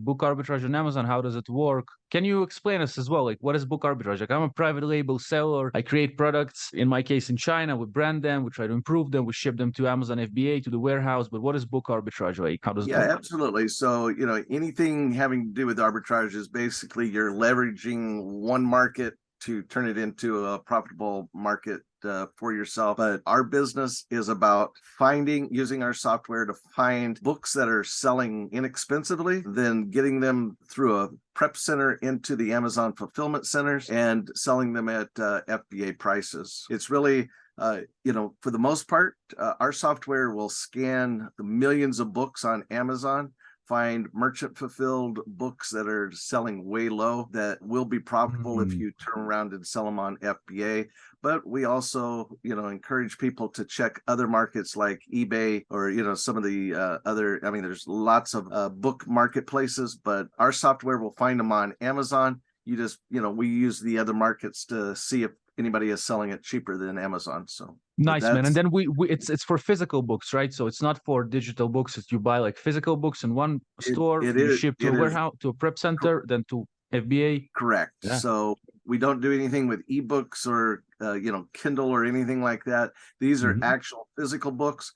book arbitrage on Amazon? How does it work? Can you explain us as well? Like, what is book arbitrage? Like, I'm a private label seller. I create products, in my case, in China. We brand them. We try to improve them. We ship them to Amazon FBA, to the warehouse. But what is book arbitrage like? How does it work? Absolutely. So, anything having to do with arbitrage is basically you're leveraging one market to turn it into a profitable market for yourself. But our business is about using our software to find books that are selling inexpensively, then getting them through a prep center into the Amazon fulfillment centers and selling them at FBA prices. It's really for the most part, our software will scan the millions of books on Amazon, find merchant fulfilled books that are selling way low that will be profitable if you turn around and sell them on FBA. But we also, encourage people to check other markets like eBay or, some of the other, there's lots of book marketplaces, but our software will find them on Amazon. You just, we use the other markets to see if anybody is selling it cheaper than Amazon. So nice, man. And then it's for physical books, right? So it's not for digital books. That you buy like physical books in one store, you ship to a warehouse, to a prep center, then to FBA. Correct. Yeah. So we don't do anything with ebooks or Kindle or anything like that. These are actual physical books.